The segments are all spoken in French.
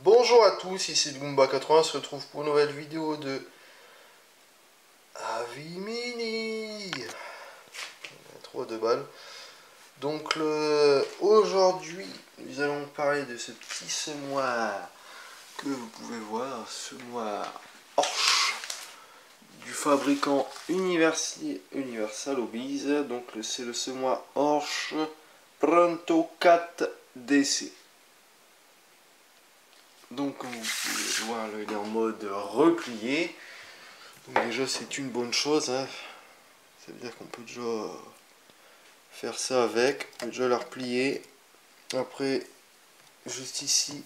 Bonjour à tous, ici le Goomba80, on se retrouve pour une nouvelle vidéo de Avimini. 3 balles. Donc aujourd'hui, nous allons parler de ce petit semoir que vous pouvez voir, semoir Horsch du fabricant Universal Hobbies. Donc c'est le semoir Horsch Pronto 4 DC. Donc comme vous pouvez voir, il est en mode replié. Donc déjà c'est une bonne chose, hein. Ça veut dire qu'on peut déjà faire ça avec. On peut déjà la replier. Après, juste ici, vous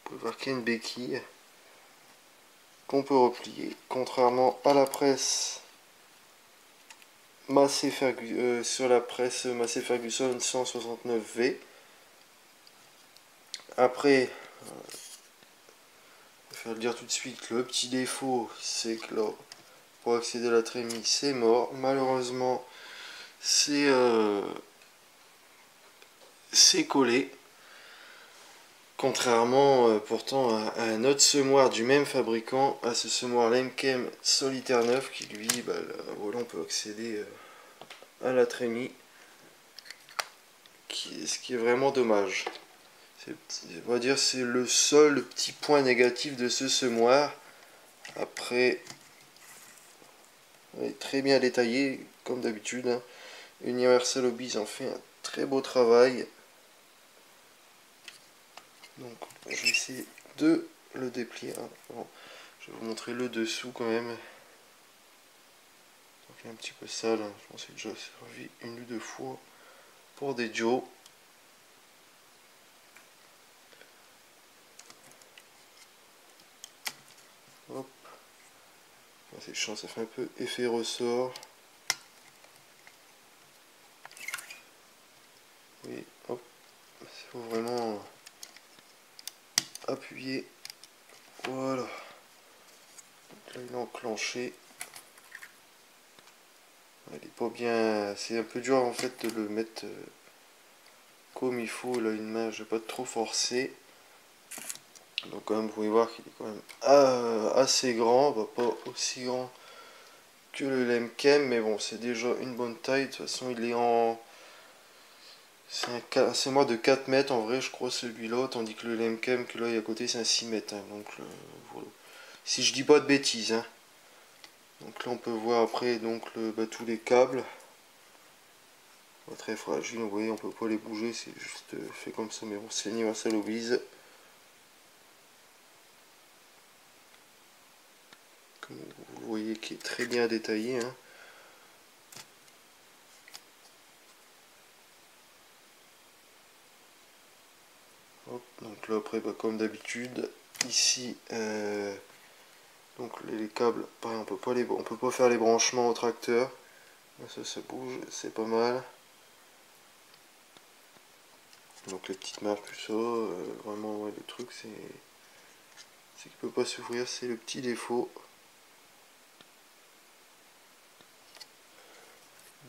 pouvez voir qu'il y a une béquille qu'on peut replier. Contrairement à la presse Massey sur la presse Massey Ferguson 169V. Après, je vais le dire tout de suite, le petit défaut, c'est que là, pour accéder à la trémie, c'est mort. Malheureusement, c'est collé. Contrairement pourtant à un autre semoir du même fabricant, à ce semoir Lemchem Solitaire 9, qui lui, voilà, on peut accéder à la trémie, ce qui est vraiment dommage. On va dire c'est le seul petit point négatif de ce semoir. Après, il est très bien détaillé, comme d'habitude, hein. Universal Hobbies en fait un très beau travail. Donc, je vais essayer de le déplier. Bon, je vais vous montrer le dessous quand même. Donc, il est un petit peu sale, hein. Je pense que j'ai déjà servi une ou deux fois pour des Joe. Hop. C'est chiant, ça fait un peu effet ressort. Oui, hop. Il faut vraiment appuyer. Voilà. Donc là, il est enclenché. Il est pas bien. C'est un peu dur en fait de le mettre comme il faut. Là, une main, je vais pas trop forcer. Donc quand même, vous pouvez voir qu'il est quand même assez grand, pas aussi grand que le Lemchem, mais bon, c'est déjà une bonne taille. De toute façon, il est en... C'est moi de 4 mètres en vrai, je crois, celui-là, tandis que le Lemchem que là, il y a à côté, c'est un 6 mètres. Hein, donc, voilà. Si je dis pas de bêtises. Hein. Donc là, on peut voir après donc tous les câbles. Pas très fragile, vous voyez, on peut pas les bouger, c'est juste fait comme ça, mais bon, c'est Universal Hobbies. Comme vous voyez, qui est très bien détaillé. Hein. Hop, donc là après, comme d'habitude, ici, donc les câbles, pareil, on peut pas faire les branchements au tracteur. Ça bouge, c'est pas mal. Donc les petites marques, tout ça, vraiment, ouais, le truc, c'est qu'il peut pas s'ouvrir, c'est le petit défaut.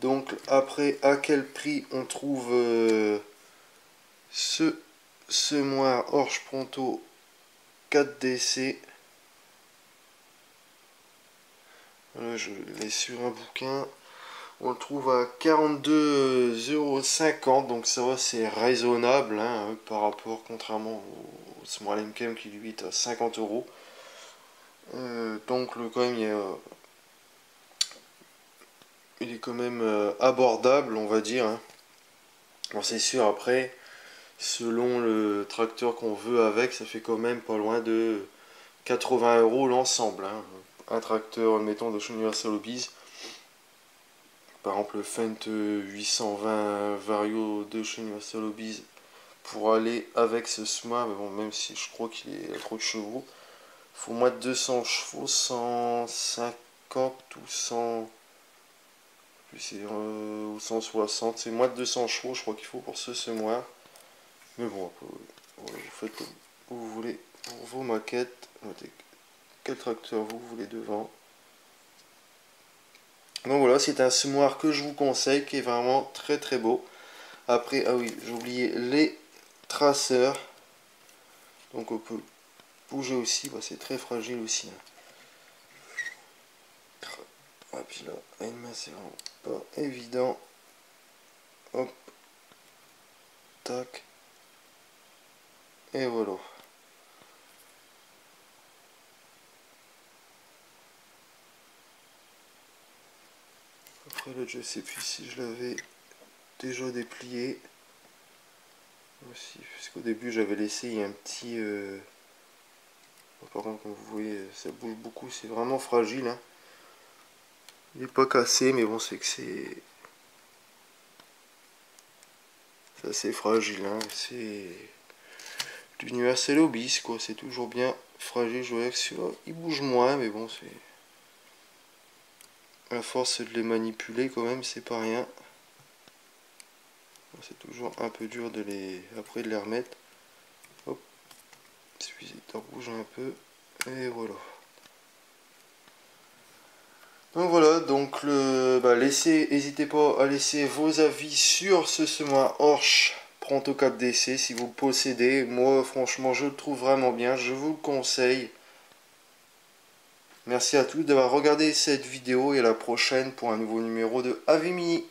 Donc après, à quel prix on trouve ce semoir Horsch Pronto 4DC? Voilà, je l'ai sur un bouquin. On le trouve à 42,50 €, donc ça va, c'est raisonnable, hein, par rapport, contrairement au semoir Lemchem qui lui est à 50 €. Donc quand même, il est quand même abordable, on va dire. Hein. Bon, c'est sûr, après, selon le tracteur qu'on veut avec, ça fait quand même pas loin de 80 € l'ensemble. Hein. Un tracteur, admettons, de chez Universal Hobbies. Par exemple, le Fendt 820 Vario de chez Universal Hobbies pour aller avec ce semoir. Mais bon, même si je crois qu'il est à trop de chevaux, il faut moins de 200 chevaux, 150 ou 100... ou 160, c'est moins de 200 chevaux, je crois qu'il faut pour ce semoir. Mais bon, vous faites comme vous voulez pour vos maquettes. Quel tracteur vous voulez devant. Donc voilà, c'est un semoir que je vous conseille, qui est vraiment très très beau. Après, ah oui, j'ai oublié les traceurs. Donc on peut bouger aussi, bah, c'est très fragile aussi. Et puis là, à une main c'est vraiment pas évident. Hop, tac, et voilà. Après là, je sais plus si je l'avais déjà déplié aussi, parce qu'au début j'avais laissé un petit... Par contre, comme vous voyez, ça bouge beaucoup, c'est vraiment fragile. Hein. Il n'est pas cassé, mais bon, c'est que c'est assez fragile. Hein. C'est l'Universal Obis, quoi. C'est toujours bien fragile. Je vois que celui-là, il bouge moins, mais bon, c'est... À force de les manipuler, quand même, c'est pas rien. C'est toujours un peu dur de les... Après, de les remettre. Hop. Il suffit de bouger un peu. Et voilà. Donc voilà, donc n'hésitez pas à laisser vos avis sur ce semoir Horsch Pronto 4DC si vous le possédez. Moi franchement je le trouve vraiment bien, je vous le conseille. Merci à tous d'avoir regardé cette vidéo et à la prochaine pour un nouveau numéro de AV Mini.